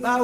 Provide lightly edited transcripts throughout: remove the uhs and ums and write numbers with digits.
Are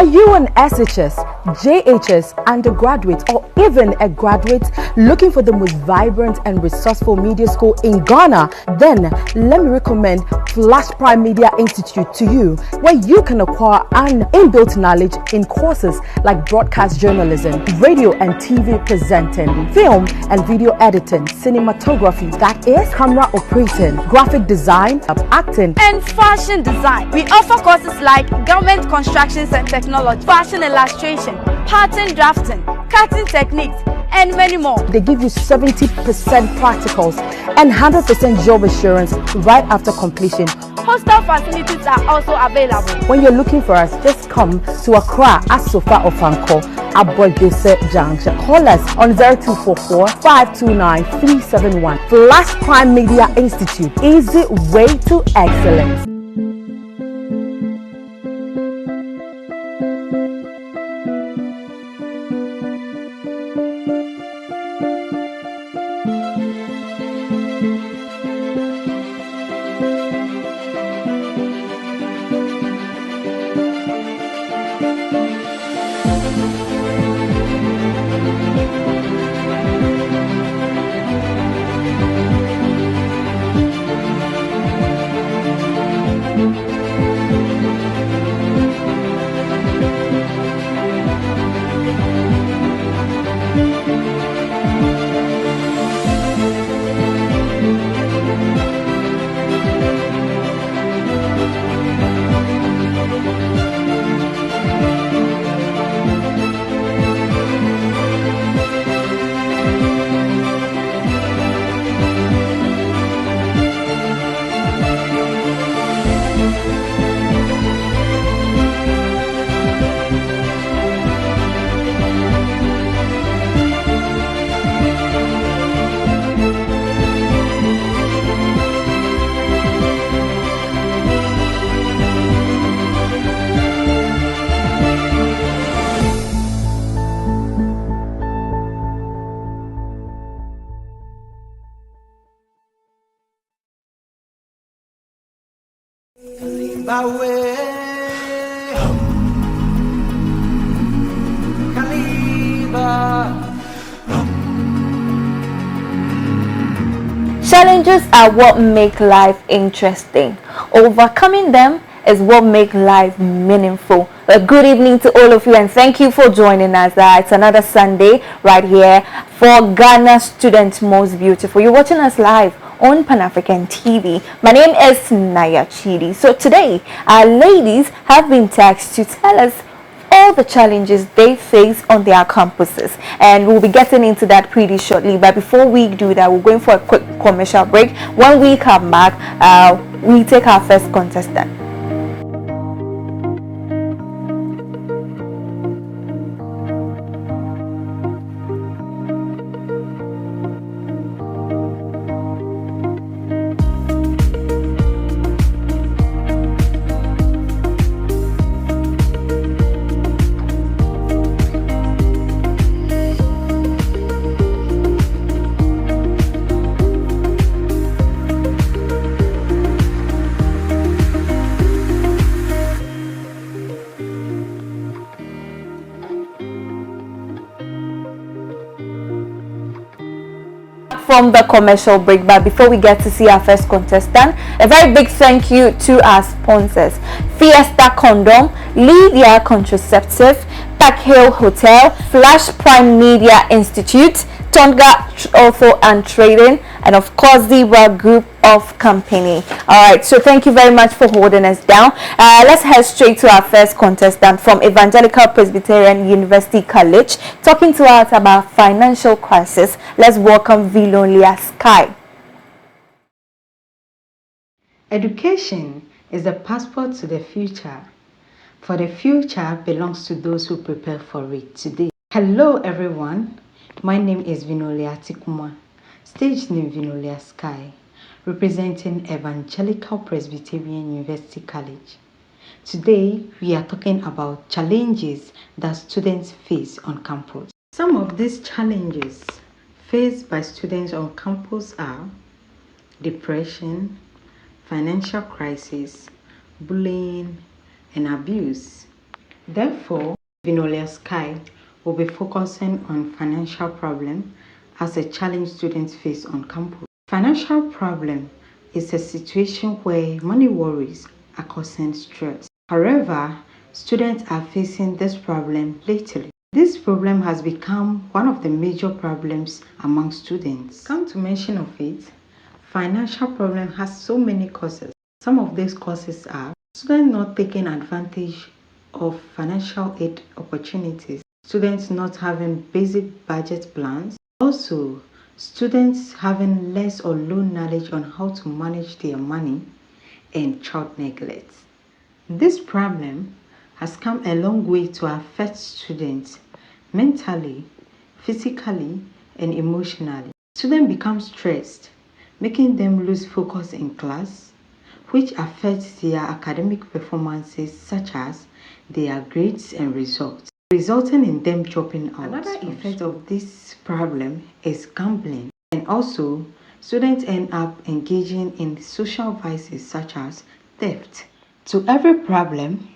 you an SHS, JHS, undergraduate, or even a graduate looking for the most vibrant and resourceful media school in Ghana? Then let me recommend Flash Prime Media Institute to you, where you can acquire an inbuilt knowledge in courses like broadcast journalism, radio and TV presenting, film and video editing, cinematography, that is camera operating, graphic design, acting, and fashion design. We offer courses like government constructions and technology, fashion illustration, pattern drafting, cutting techniques, and many more. They give you 70% practicals and 100% job assurance right after completion. Hostel facilities are also available. When you're looking for us, just come to Accra at Sofa Ofanko, Aboidese Junction. Call us on 0244 529 371. Flash Prime Media Institute. Easy way to excellence. Challenges are what make life interesting. Overcoming them is what make life meaningful. A good evening to all of you, and thank you for joining us. It's another Sunday right here for Ghana Students Most Beautiful. You're watching us live on Pan-African TV. My name is Naya Chidi. So today, our ladies have been tasked to tell us all the challenges they face on their campuses, and we'll be getting into that pretty shortly. But before we do that, we're going for a quick commercial break. When we come back, we take our first contestant. From the commercial break, but before we get to see our first contestant, a very big thank you to our sponsors: Fiesta Condom, Lydia Contraceptive, Park Hill Hotel, Flash Prime Media Institute, Tonga Auto and Trading, and of course Zebra Group of Company. Alright, so thank you very much for holding us down. Let's head straight to our first contestant from Evangelical Presbyterian University College, talking to us about financial crisis. Let's welcome Vilonia Sky. Education is the passport to the future, for the future belongs to those who prepare for it today. Hello everyone, my name is Vinolia Tikuma, stage name Vinolia Sky, representing Evangelical Presbyterian University College. Today, we are talking about challenges that students face on campus. Some of these challenges faced by students on campus are depression, financial crisis, bullying, and abuse. Therefore, Vinolia Sky will be focusing on financial problem as a challenge students face on campus. Financial problem is a situation where money worries are causing stress. However, students are facing this problem lately. This problem has become one of the major problems among students. Come to mention of it, financial problem has so many causes. Some of these causes are students not taking advantage of financial aid opportunities, students not having basic budget plans, also students having less or low knowledge on how to manage their money, and child neglect. This problem has come a long way to affect students mentally, physically, and emotionally. Students become stressed, making them lose focus in class, which affects their academic performances such as their grades and results, resulting in them dropping out. Another effect of this problem is gambling, and also students end up engaging in social vices such as theft. To every problem,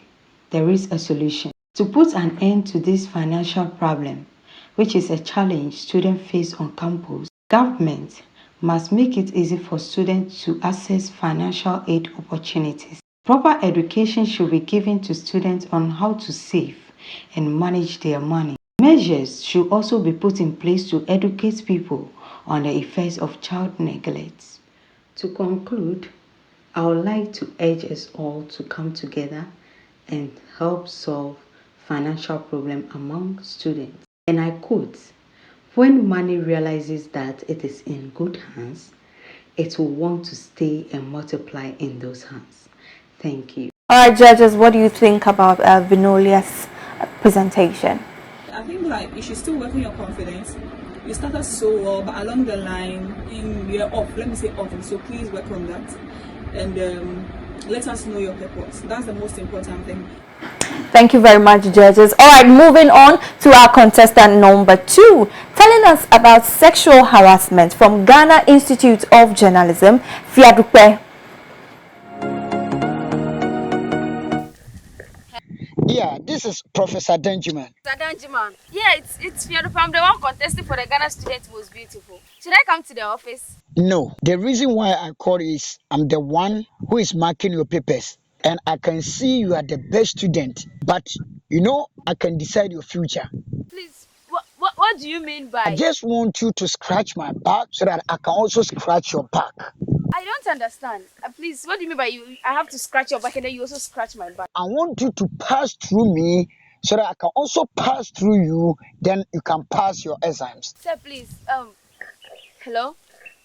there is a solution. To put an end to this financial problem, which is a challenge students face on campus, government must make it easy for students to access financial aid opportunities. Proper education should be given to students on how to save and manage their money. Measures should also be put in place to educate people on the effects of child neglect. To conclude, I would like to urge us all to come together and help solve financial problem among students. And I quote, when money realizes that it is in good hands, it will want to stay and multiply in those hands. Thank you. All right, judges, what do you think about Vinolia's presentation? I think like you should still work on your confidence. You started so well, but along the line, you're off. Let me say off. So please work on that. And let us know your purpose. That's the most important thing. Thank you very much, judges. All right, moving on to our contestant number 2, telling us about sexual harassment from Ghana Institute of Journalism, Fiadupe. Yeah, this is Professor Denjiman. Danjiman. Yeah, it's Fiadupe. I'm the one contesting for the Ghana Student Most Beautiful. Should I come to the office? No, the reason why I called is I'm the one who is marking your papers, and I can see you are the best student, but I can decide your future. Please, what do you mean by? I just want you to scratch my back so that I can also scratch your back. I don't understand. Please, what do you mean by you? I have to scratch your back and then you also scratch my back. I want you to pass through me so that I can also pass through you, then you can pass your exams. Sir, please, hello?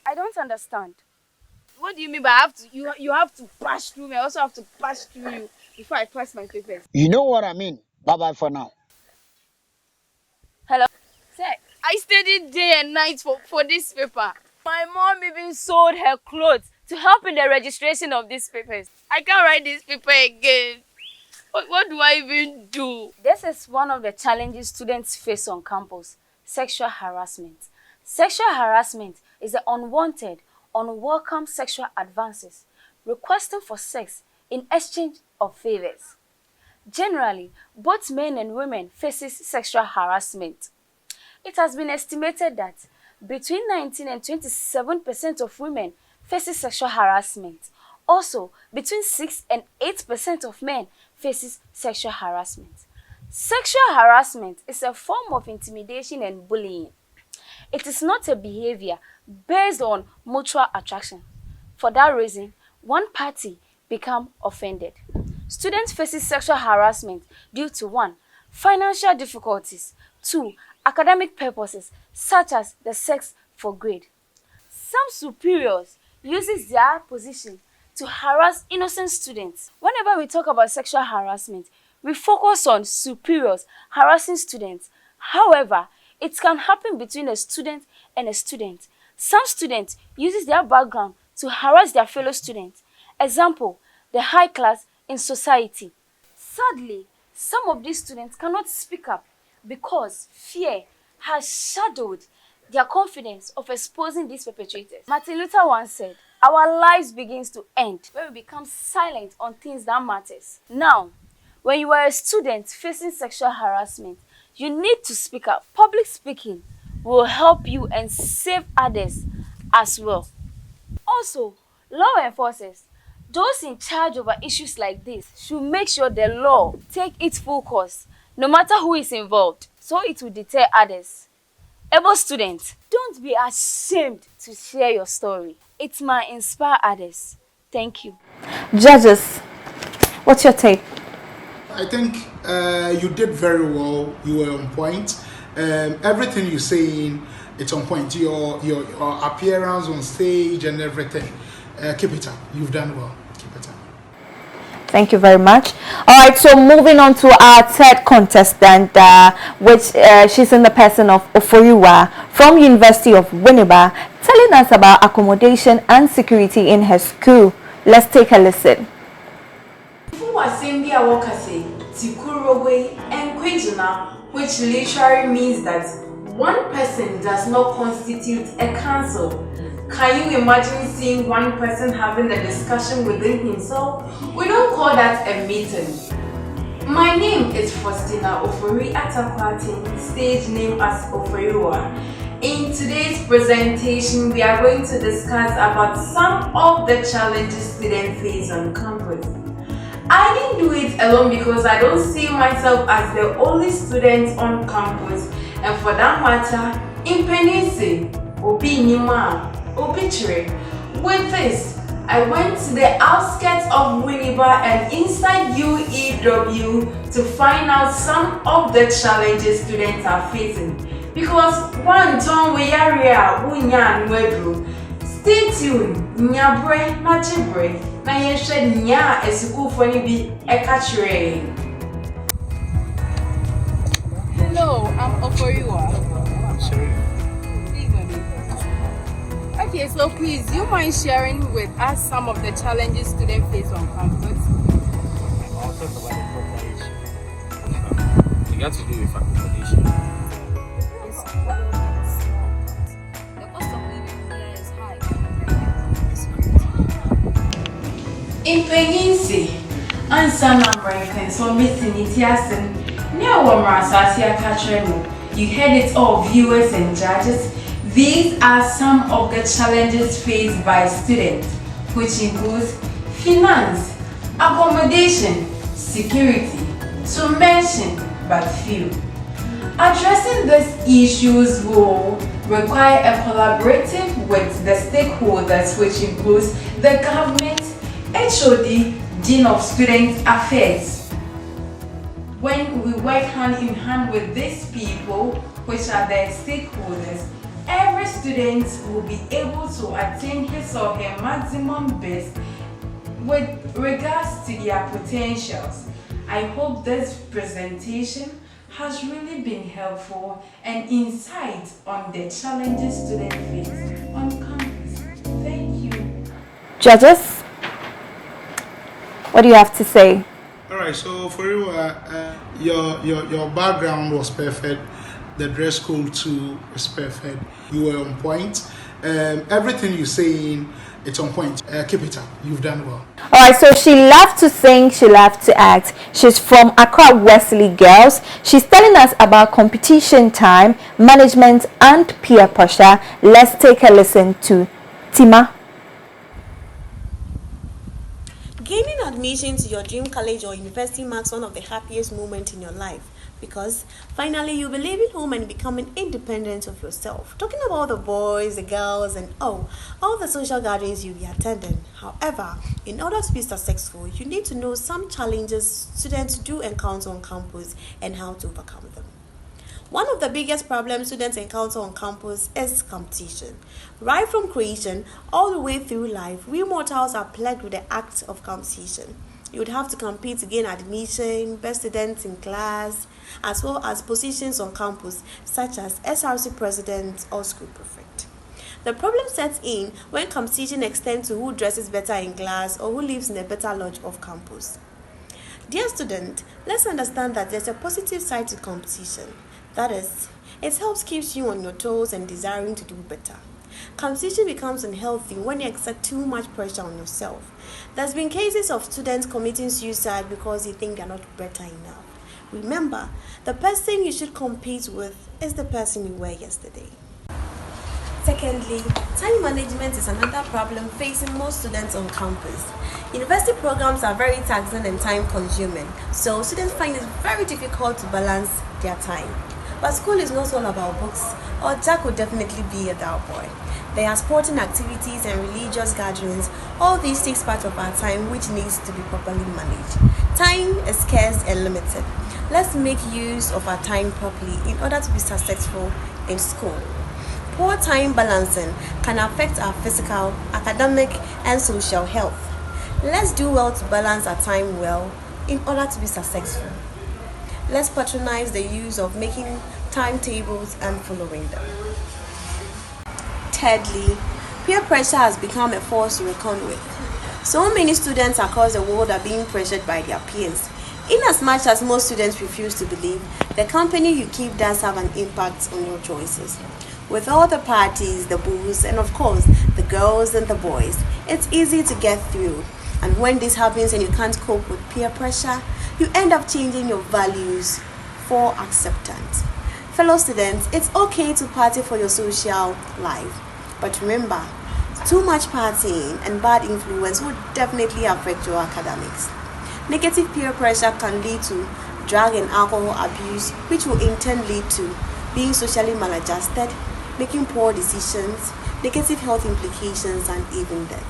I don't understand. What do you mean by I have to, you have to pass through me? I also have to pass through you before I pass my papers. You know what I mean? Bye-bye for now. Hello? Sir, I studied day and night for this paper. My mom even sold her clothes to help in the registration of these papers. I can't write this paper again. What do I even do? This is one of the challenges students face on campus: sexual harassment. Sexual harassment is the unwanted, unwelcome sexual advances, requesting for sex in exchange of favors. Generally, both men and women faces sexual harassment. It has been estimated that between 19 and 27% of women faces sexual harassment. Also, between 6 and 8% of men faces sexual harassment. Sexual harassment is a form of intimidation and bullying. It is not a behavior based on mutual attraction. For that reason, one party become offended. Students faces sexual harassment due to 1. Financial difficulties, 2. Academic purposes such as the sex for grade. Some superiors uses their position to harass innocent students. Whenever we talk about sexual harassment, we focus on superiors harassing students. However, it can happen between a student and a student. Some students uses their background to harass their fellow students. Example, the high class in society. Sadly, some of these students cannot speak up because fear has shadowed their confidence of exposing these perpetrators. Martin Luther once said, "Our lives begins to end when we become silent on things that matters." Now, when you are a student facing sexual harassment, you need to speak up. Public speaking will help you and save others as well. Also, law enforcers, those in charge over issues like this, should make sure the law take its full course, no matter who is involved, so it will deter others. Able students, don't be ashamed to share your story. It might inspire others. Thank you. Judges, what's your take? I think you did very well. You were on point. Everything you're saying, it's on point. Your appearance on stage and everything. Keep it up. You've done well. Keep it up. Thank you very much. All right, so moving on to our third contestant, which she's in the person of Oforiwa from University of Winneba, telling us about accommodation and security in her school. Let's take a listen. Which literally means that one person does not constitute a council. Can you imagine seeing one person having a discussion within himself? We don't call that a meeting. My name is Faustina Ofori Atakwatin, stage name as Oforiwa. In today's presentation, we are going to discuss about some of the challenges students face on campus. I didn't do it alone because I don't see myself as the only student on campus, and for that matter, in Penisi, Obi Nima, Obitre. With this, I went to the outskirts of Winneba and inside UEW to find out some of the challenges students are facing. Because one time we are here, stay tuned, nyabre na chibre, na yenshed nya esukufo ni bi ekachire. Hello, I'm Oforiwa. Sorry. Okay, so please, do you mind sharing with us some of the challenges students face on campus? I'll talk about the proper issue. It got to do with accommodation. The cost of living here is high. In Penisi, answer American, so missing it yasin. Near Wamrasasia Katremo, you heard it all, viewers and judges. These are some of the challenges faced by students, which includes finance, accommodation, security, to mention but few. Addressing these issues will require a collaborative with the stakeholders, which includes the government, HOD, Dean of Student Affairs. When we work hand in hand with these people, which are the stakeholders, every student will be able to attain his or her maximum best with regards to their potentials. I hope this presentation has really been helpful and insight on the challenges students face on campus. Thank you. Judges, what do you have to say? All right. So for you, your background was perfect. The dress code too is perfect. You were on point. Everything you're saying, it's on point. Keep it up. You've done well. Alright, so she loved to sing, she loved to act. She's from Accra Wesley Girls. She's telling us about competition time, management and peer pressure. Let's take a listen to Tima. Gaining admission to your dream college or university marks one of the happiest moments in your life, because finally you'll be leaving home and becoming independent of yourself. Talking about the boys, the girls, and all the social gatherings you'll be attending. However, in order to be successful, you need to know some challenges students do encounter on campus and how to overcome them. One of the biggest problems students encounter on campus is competition. Right from creation all the way through life, we mortals are plagued with the act of competition. You would have to compete to gain admission, best students in class, as well as positions on campus, such as SRC president or school prefect. The problem sets in when competition extends to who dresses better in class or who lives in a better lodge off campus. Dear student, let's understand that there's a positive side to competition. That is, it helps keeps you on your toes and desiring to do better. Competition becomes unhealthy when you exert too much pressure on yourself. There's been cases of students committing suicide because they think they're not better enough. Remember, the person you should compete with is the person you were yesterday. Secondly, time management is another problem facing most students on campus. University programs are very taxing and time consuming, so students find it very difficult to balance their time. But school is not all about books, or Jack would definitely be a dull boy. There are sporting activities and religious gatherings. All these takes part of our time, which needs to be properly managed. Time is scarce and limited. Let's make use of our time properly in order to be successful in school. Poor time balancing can affect our physical, academic, and social health. Let's do well to balance our time well in order to be successful. Let's patronize the use of making timetables and following them. Thirdly, peer pressure has become a force to reckon with. So many students across the world are being pressured by their peers. Inasmuch as most students refuse to believe, the company you keep does have an impact on your choices. With all the parties, the booze, and of course, the girls and the boys, it's easy to get through. And when this happens and you can't cope with peer pressure, you end up changing your values for acceptance. Fellow students, it's okay to party for your social life. But remember, too much partying and bad influence would definitely affect your academics. Negative peer pressure can lead to drug and alcohol abuse, which will in turn lead to being socially maladjusted, making poor decisions, negative health implications, and even death.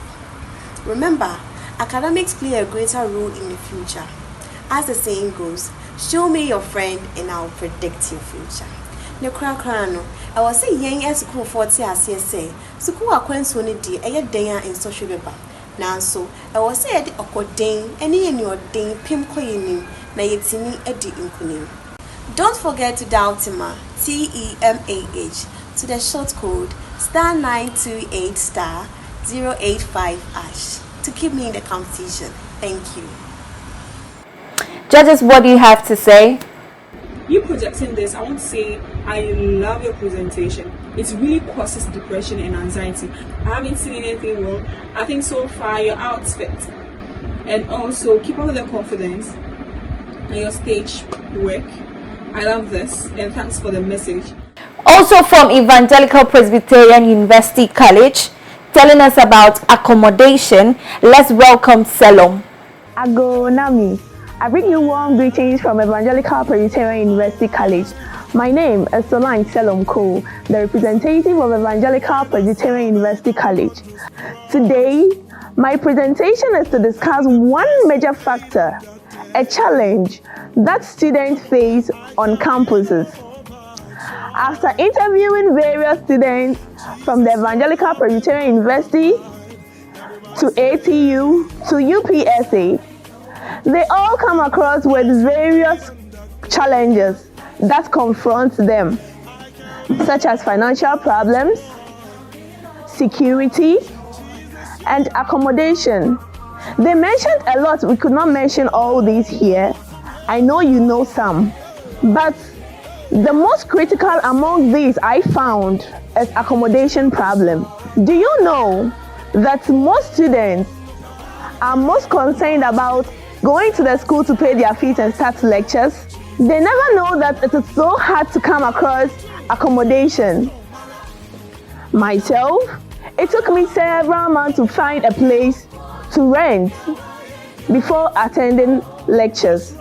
Remember, academics play a greater role in the future. As the saying goes, show me your friend and I'll predict your future. No, I was saying young as school 40 as say, school acquaintance ni di eye den in social paper. Now so I was saying the okoden any in your den pim koyenim na yetini edi inkunim. Don't forget to dial TEMAH to the short code *928 *085# to keep me in the competition. Thank you. Judges, what do you have to say? You projecting this, I want to say I love your presentation. It really causes depression and anxiety. I haven't seen anything wrong. I think so far your outfit, and also keep up with the confidence and your stage work. I love this, and thanks for the message. Also from Evangelical Presbyterian University College, telling us about accommodation, let's welcome Selom. Ago Nami. I bring you warm greetings from Evangelical Presbyterian University College. My name is Solange Selom Ko, the representative of Evangelical Presbyterian University College. Today, my presentation is to discuss one major factor, a challenge that students face on campuses. After interviewing various students from the Evangelical Presbyterian University to ATU to UPSA, they all come across with various challenges that confront them, such as financial problems, security, and accommodation. They mentioned a lot. We could not mention all these here. I know you know some, but the most critical among these I found is accommodation problem. Do you know that most students are most concerned about going to the school to pay their fees and start lectures? They never know that it is so hard to come across accommodation. Myself, it took me several months to find a place to rent before attending lectures.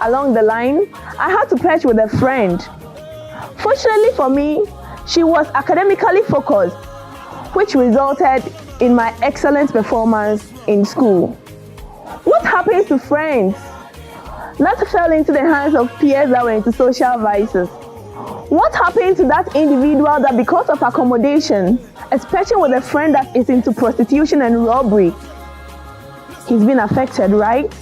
Along the line, I had to patch with a friend. Fortunately for me, she was academically focused, which resulted in my excellent performance in school. What happens to friends that fell into the hands of peers that were into social vices? What happened to that individual that because of accommodation, especially with a friend that is into prostitution and robbery, he's been affected, right?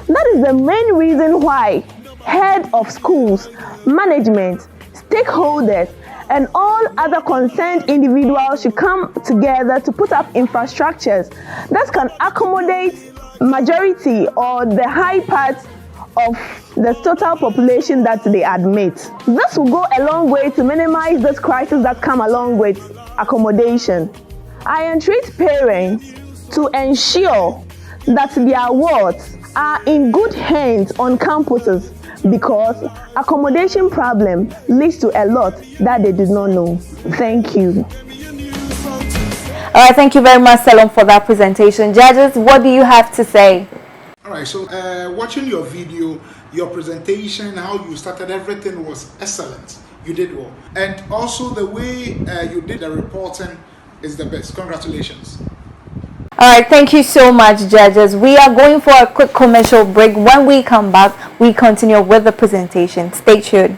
That is the main reason why head of schools, management, stakeholders, and all other concerned individuals should come together to put up infrastructures that can accommodate majority or the high part of the total population that they admit. This will go a long way to minimize this crisis that come along with accommodation. I entreat parents to ensure that their wards are in good hands on campuses because accommodation problem leads to a lot that they did not know. Thank you. All right, thank you very much, Salom, for that presentation. Judges, what do you have to say? All right, so watching your video, your presentation, how you started, everything was excellent. You did well. And also the way you did the reporting is the best. Congratulations. All right, thank you so much, judges. We are going for a quick commercial break. When we come back, we continue with the presentation. Stay tuned.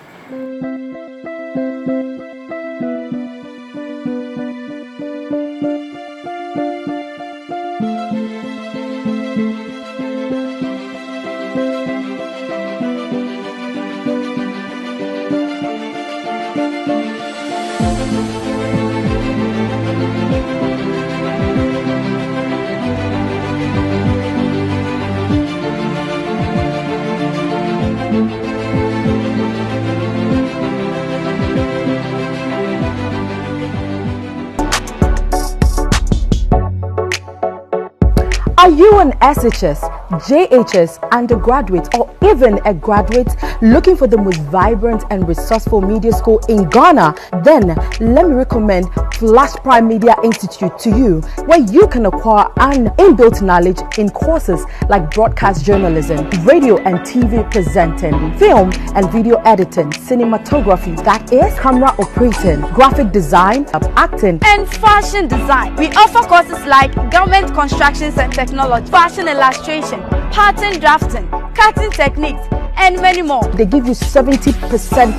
Are you an SHS, JHS, undergraduate, or even a graduate looking for the most vibrant and resourceful media school in Ghana? Then let me recommend Flash Prime Media Institute to you, where you can acquire an inbuilt knowledge in courses like broadcast journalism, radio and TV presenting, film and video editing, cinematography, that is camera operating, graphic design, acting, and fashion design. We offer courses like government constructions and technology, fashion illustration, pattern drafting, cutting techniques, and many more. They give you 70%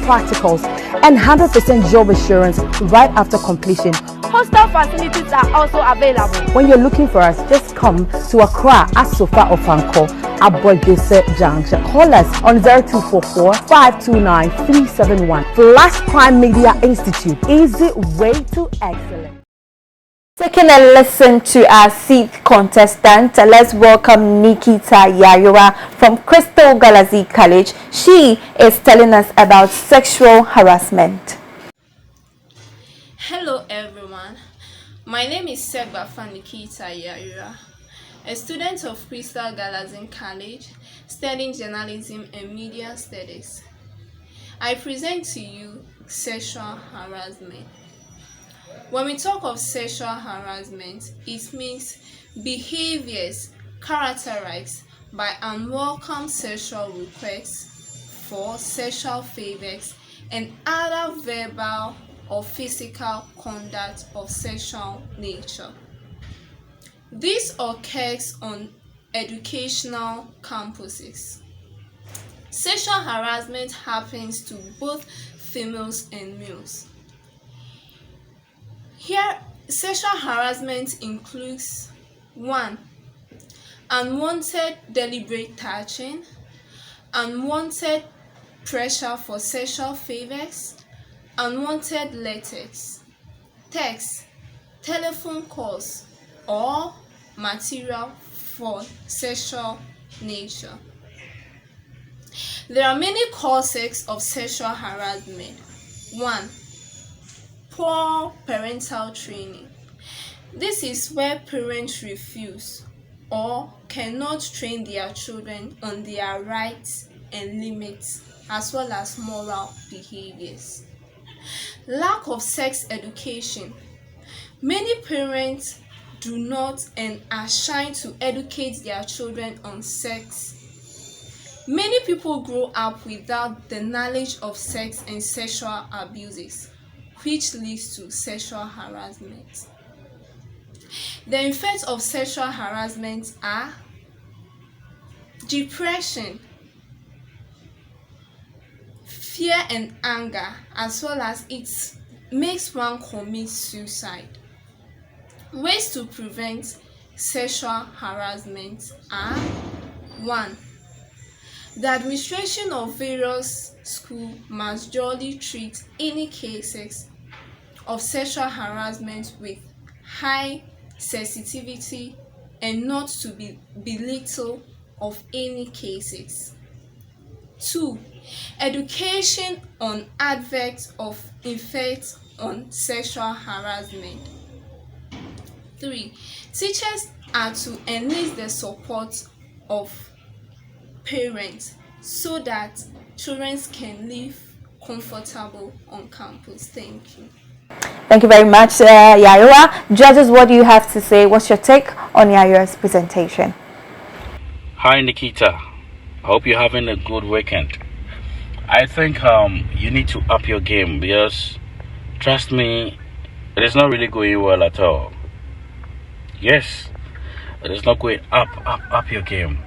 practicals and 100% job assurance right after completion. Hostel facilities are also available. When you're looking for us, just come to Accra at Sofa of Anko, Aboidese Junction. Call us on 0244 529 371. Flash Prime Media Institute. Easy way to excellence. Taking a listen to our seat contestant, let's welcome Nikita Yayura from Crystal Galaxy College. She is telling us about sexual harassment. Hello everyone, my name is Segbafa Nikita Yayura, a student of Crystal Galaxy College studying journalism and media studies. I present to you sexual harassment. When we talk of sexual harassment, it means behaviors characterized by unwelcome sexual requests for sexual favors and other verbal or physical conduct of sexual nature. This occurs on educational campuses. Sexual harassment happens to both females and males. Here, sexual harassment includes 1. Unwanted deliberate touching, unwanted pressure for sexual favors, unwanted letters, text, telephone calls, or material for sexual nature. There are many causes of sexual harassment. 1. Poor parental training. This is where parents refuse or cannot train their children on their rights and limits as well as moral behaviors. Lack of sex education. Many parents do not and are shy to educate their children on sex. Many people grow up without the knowledge of sex and sexual abuses, which leads to sexual harassment. The effects of sexual harassment are depression, fear and anger, as well as it makes one commit suicide. Ways to prevent sexual harassment are 1. The administration of various schools must duly treat any cases of sexual harassment with high sensitivity and not to be belittle of any cases. 2. Education on adverts of effects on sexual harassment. 3. Teachers are to enlist the support of parents so that children can live comfortable on campus. Thank you. Thank you very much, Yayoa. Judges, what do you have to say? What's your take on Yayoa's presentation? Hi, Nikita. I hope you're having a good weekend. I think you need to up your game because, trust me, it is not really going well at all. Yes, it is not going up your game.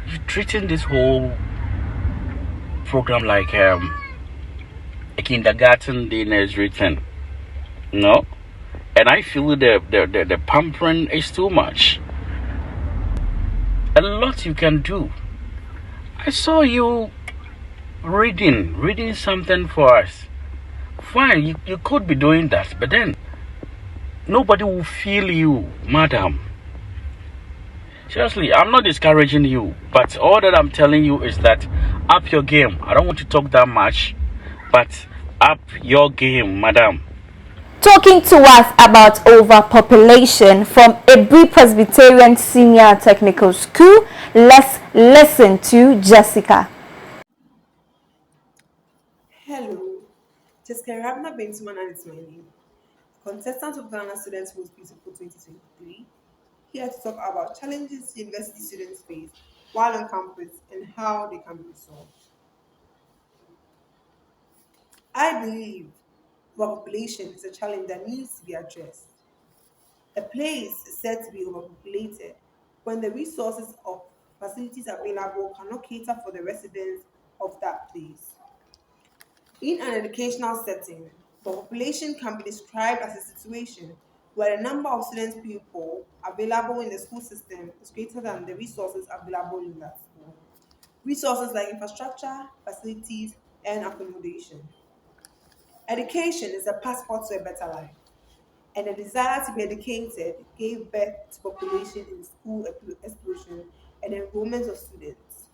You're treating this whole program like a kindergarten day nursery thing. No? And I feel the pampering is too much. A lot you can do. I saw you reading something for us. Fine, you could be doing that, but then nobody will feel you, madam. Seriously, I'm not discouraging you, but all that I'm telling you is that up your game. I don't want to talk that much, but up your game, madam. Talking to us about overpopulation from Ebri Presbyterian Senior Technical School, let's listen to Jessica. Hello, Jessica Rabna Bentuman is my name. Contestant of Ghana Students Most Beautiful 2023. Here to talk about challenges university students face while on campus and how they can be resolved. I believe overpopulation is a challenge that needs to be addressed. A place is said to be overpopulated when the resources of facilities available cannot cater for the residents of that place. In an educational setting, the population can be described as a situation where the number of student pupils available in the school system is greater than the resources available in that school. Resources like infrastructure, facilities, and accommodation. Education is a passport to a better life, and the desire to be educated gave birth to population in school explosion and enrollment of students.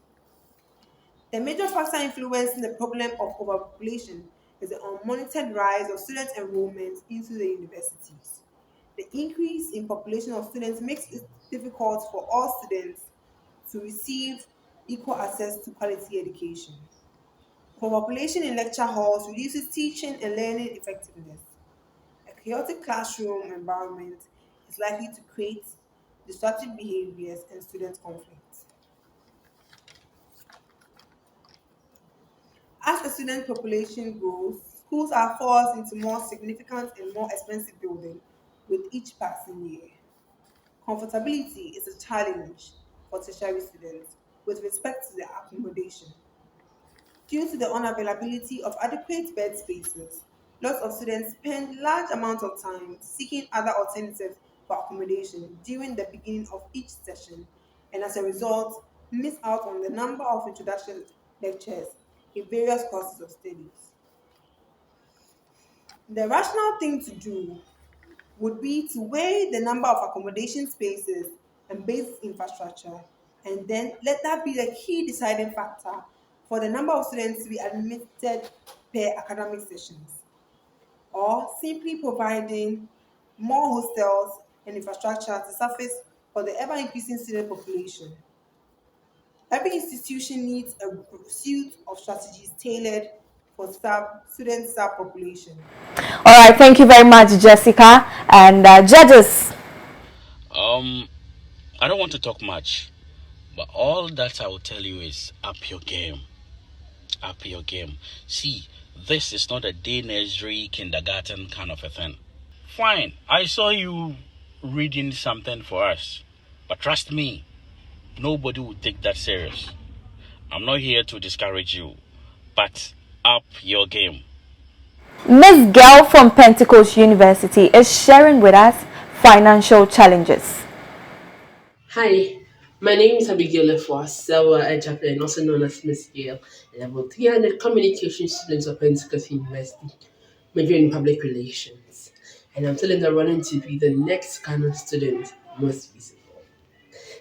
The major factor influencing the problem of overpopulation is the unmonitored rise of student enrollment into the universities. The increase in population of students makes it difficult for all students to receive equal access to quality education. Overpopulation in lecture halls reduces teaching and learning effectiveness. A chaotic classroom environment is likely to create disruptive behaviors and student conflicts. As the student population grows, schools are forced into more significant and more expensive buildings with each passing year. Comfortability is a challenge for tertiary students with respect to their accommodation. Due to the unavailability of adequate bed spaces, lots of students spend large amounts of time seeking other alternatives for accommodation during the beginning of each session, and as a result, miss out on the number of introduction lectures in various courses of studies. The rational thing to do would be to weigh the number of accommodation spaces and basic infrastructure, and then let that be the key deciding factor for the number of students to be admitted per academic sessions, or simply providing more hostels and infrastructure to surface for the ever increasing student population. Every institution needs a suite of strategies tailored for student subpopulation. All right, thank you very much, Jessica. And judges. Um, I don't want to talk much, but all that I will tell you is up your game. Up your game. See, this is not a day nursery, kindergarten kind of a thing. Fine, I saw you reading something for us, but trust me, nobody will take that serious. I'm not here to discourage you, but up your game. Miss Girl from Pentecost University is sharing with us financial challenges. Hi, my name is Abigail Efwa Ejapel, also known as Miss Gale, level 300 communication students of Pentecost University, majoring in public relations. And I'm telling the running to be the next Ghana student most visible.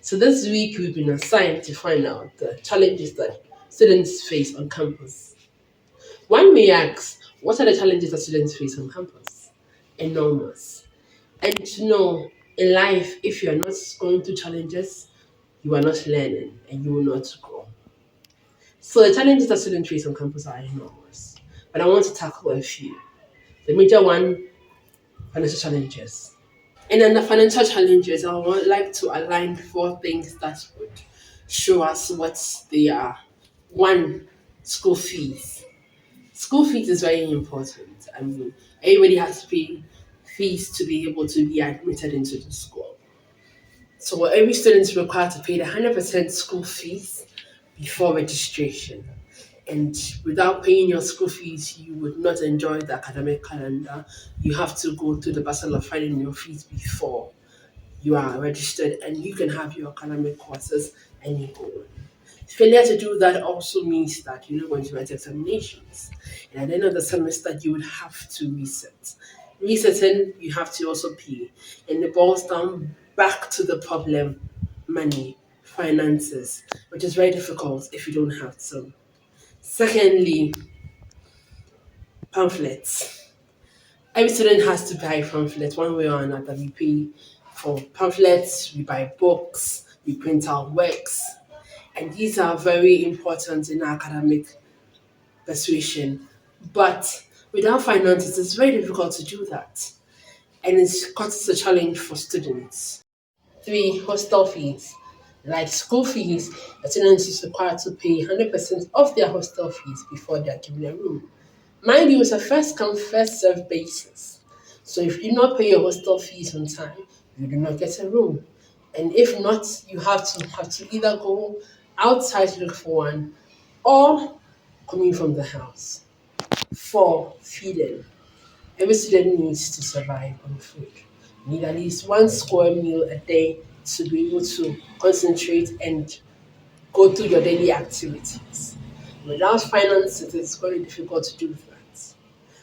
So this week we've been assigned to find out the challenges that students face on campus. One may ask, what are the challenges that students face on campus? Enormous. And to know in life, if you are not going through challenges, you are not learning and you will not grow. So the challenges that students face on campus are enormous. But I want to tackle a few. The major one, financial challenges. And then the financial challenges, I would like to align four things that would show us what they are. One, school fees. School fees is very important. I mean, everybody has to pay fees to be able to be admitted into the school. So every student is required to pay the 100% school fees before registration. And without paying your school fees, you would not enjoy the academic calendar. You have to go through the battle of finding your fees before you are registered, and you can have your academic courses and you go on. Failure to do that also means that you're not going to write examinations. And at the end of the semester, you would have to reset. Resetting, you have to also pay. And it boils down back to the problem money, finances, which is very difficult if you don't have some. Secondly, pamphlets. Every student has to buy pamphlets one way or another. We pay for pamphlets, we buy books, we print out works, and these are very important in academic persuasion. But without finances, it's very difficult to do that, and it's causes a challenge for students. Three, hostel fees. Like school fees, the student is required to pay 100% of their hostel fees before they are given a room. Mind you, it's a first come, first served basis. So if you do not pay your hostel fees on time, you do not get a room. And if not, you have to either go outside to look for one or coming from the house. Four, feeding. Every student needs to survive on food. You need at least one square meal a day to be able to concentrate and go through your daily activities. Without finances, it's very difficult to do that.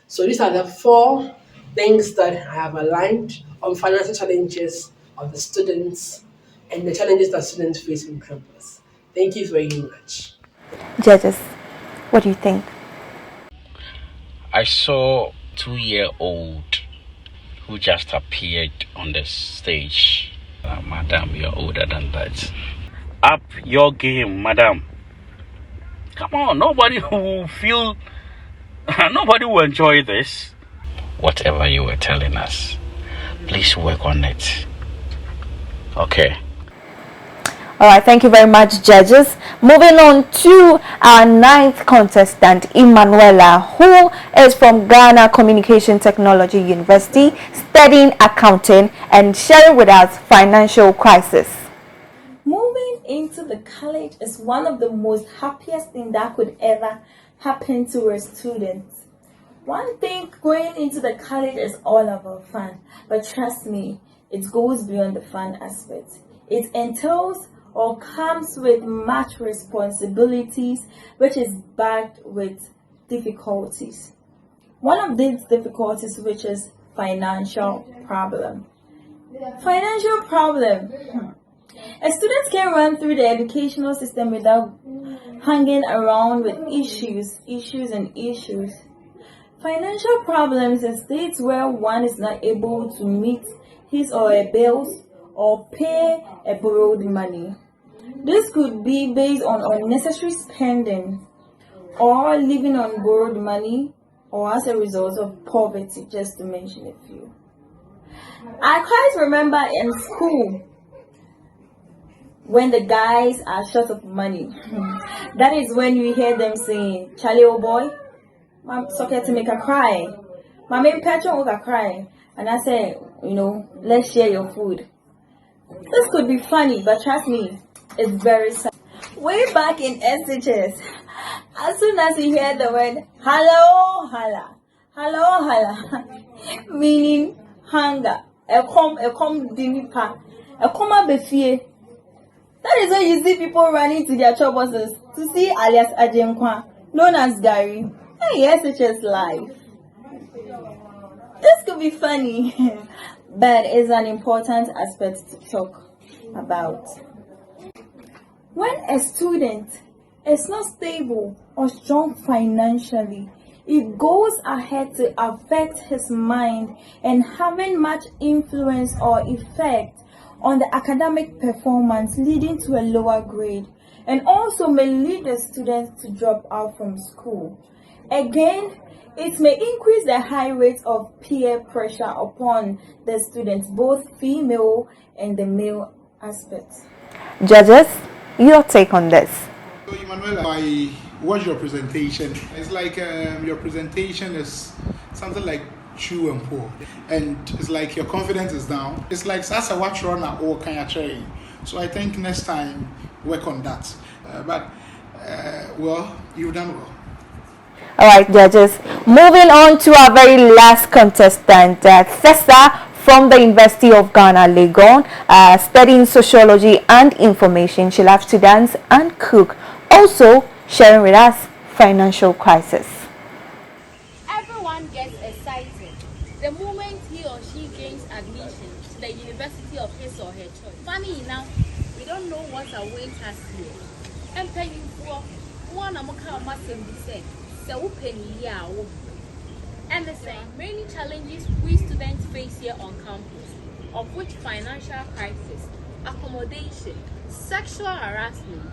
So these are the four things that I have aligned on financial challenges of the students and the challenges that students face on campus. Thank you very much. Judges, what do you think? I saw 2-year-old who just appeared on the stage. Madam, you're older than that. Up your game, madam. Come on, nobody will feel, nobody will enjoy this. Whatever you were telling us, please work on it. Okay. All right, thank you very much, judges. Moving on to our ninth contestant, Emanuela, who is from Ghana Communication Technology University, studying accounting and sharing with us financial crisis. Moving into the college is one of the most happiest things that could ever happen to a student. One thing going into the college is all about fun, but trust me, it goes beyond the fun aspect. It entails or comes with much responsibilities, which is backed with difficulties. One of these difficulties, which is financial problem. Financial problem. A student can run through the educational system without hanging around with issues. Financial problems is states where one is not able to meet his or her bills or pay a borrowed money. This could be based on unnecessary spending or living on borrowed money or as a result of poverty, just to mention a few. I quite remember in school when the guys are short of money. That is when you hear them saying, "Charlie, oh boy, I'm sorry to make her cry. My main patron will cry." And I say, let's share your food. This could be funny, but trust me, it's very sad. Way back in SHS, as soon as you hear the word hello, meaning hunger, that is when you see people running to their chop buses to see alias Ajenkwa, known as Gary. Hey, SHS life. This could be funny, but it's an important aspect to talk about. When a student is not stable or strong financially, it goes ahead to affect his mind and having much influence or effect on the academic performance, leading to a lower grade, and also may lead the students to drop out from school. Again, it may increase the high rate of peer pressure upon the students, both female and the male aspect. Judges, your take on this? So, Emmanuel, I watched your presentation. It's like your presentation is something like true and poor, and it's like your confidence is down. It's like Sasa watch runner or kind of train. So I think next time work on that. Well, you've done well. All right, judges. Moving on to our very last contestant, Thessa from the University of Ghana, Legon, studying sociology and information. She loves to dance and cook. Also, sharing with us financial crisis. Everyone gets excited the moment he or she gains admission to the university of his or her choice. Funny enough, we don't know what awaits us here. And penny for one amaka must be said. So penny and the same many challenges we students face here on campus, of which financial crisis, accommodation, sexual harassment,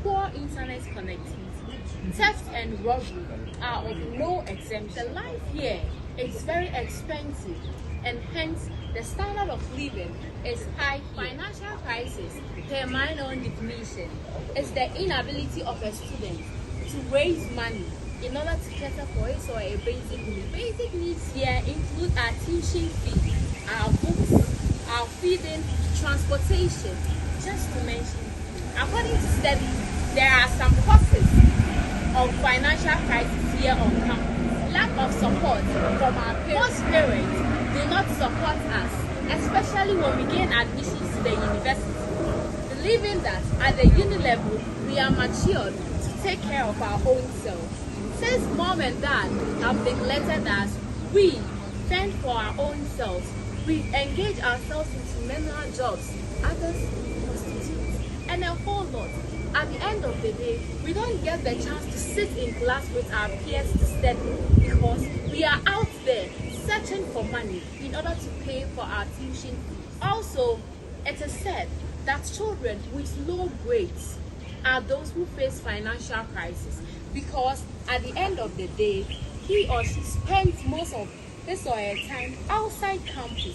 poor internet connectivity, theft and robbery are of no exemption. The life here is very expensive, and hence the standard of living is high. Financial crisis, per my own definition, is the inability of a student to raise money in order to cater for his or a basic need. Basic needs here include our tuition fee, our books, our feeding, transportation, just to mention. According to studies, there are some causes of financial crisis here on campus. Lack of support from our parents. Most parents do not support us, especially when we gain admissions to the university, believing that at the uni level we are matured to take care of our own selves. Since mom and dad have neglected us, we fend for our own selves. We engage ourselves into manual jobs, others prostitutes, and a whole lot. At the end of the day, we don't get the chance to sit in class with our peers to study because we are out there searching for money in order to pay for our tuition fees. Also, it is said that children with low grades are those who face financial crisis because at the end of the day, he or she spends most of his or her time outside campus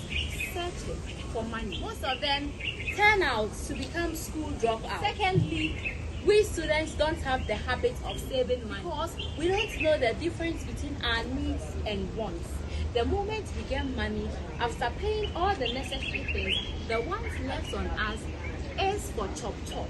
searching for money. Most of them turn out to become school dropouts. Secondly, we students don't have the habit of saving money because we don't know the difference between our needs and wants. The moment we get money, after paying all the necessary things, the ones left on us is for chop chop.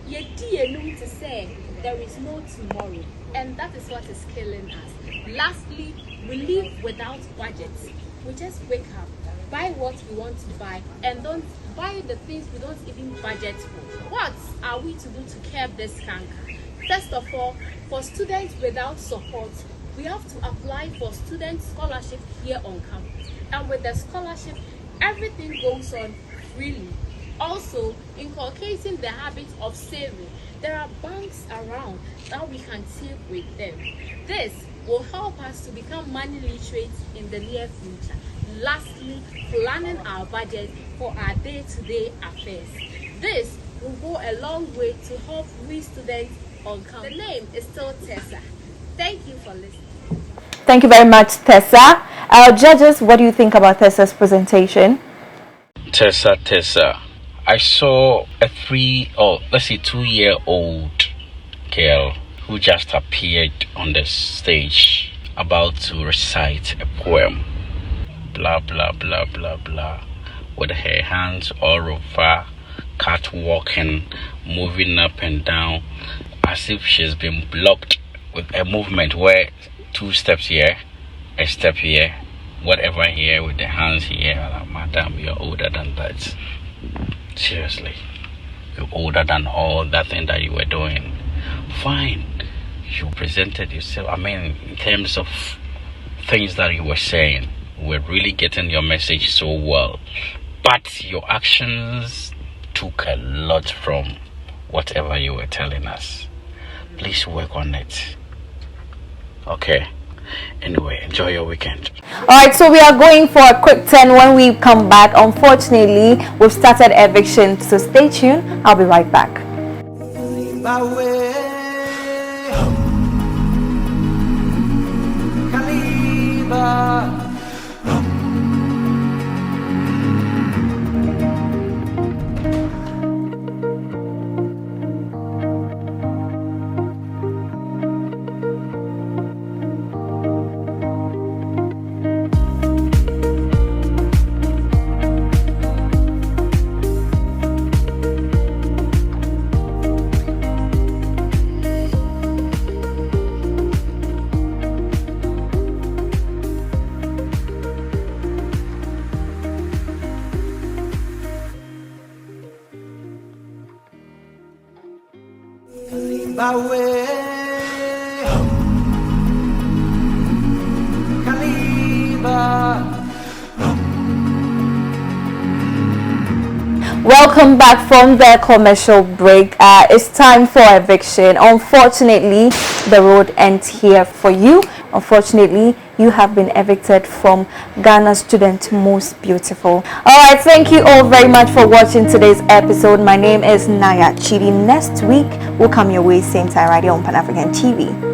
To say there is no tomorrow, and that is what is killing us. Lastly, we live without budgets. We just wake up, buy what we want to buy, and don't buy the things we don't even budget for. What are we to do to curb this canker? First of all, for students without support, we have to apply for student scholarship here on campus. And with the scholarship, everything goes on freely. Also, inculcating the habit of saving. There are banks around that we can save with them. This will help us to become money literate in the near future. Lastly, planning our budget for our day-to-day affairs. This will go a long way to help we students on campus. The name is still Thessa. Thank you for listening. Thank you very much, Thessa. Judges, what do you think about Thessa's presentation? Thessa. I saw a 2-year-old girl who just appeared on the stage about to recite a poem. Blah, blah, blah, blah, blah. With her hands all over, catwalking, moving up and down as if she's been blocked with a movement where 2 steps here, a step here, whatever here with the hands here. Like, madam, you're older than that. Seriously, you're older than all that thing that you were doing. Fine, you presented yourself. I mean, in terms of things that you were saying, we're really getting your message so well. But your actions took a lot from whatever you were telling us. Please work on it. Okay. Anyway, enjoy your weekend. Alright, so we are going for a quick turn. When we come back, unfortunately, we've started eviction, so stay tuned. I'll be right back. Welcome back from the commercial break. It's time for eviction. Unfortunately, the road ends here for you. Unfortunately, you have been evicted from Ghana's student most beautiful. Alright, thank you all very much for watching today's episode. My name is Naya Chidi. Next week, we'll come your way same time right here on Pan African TV.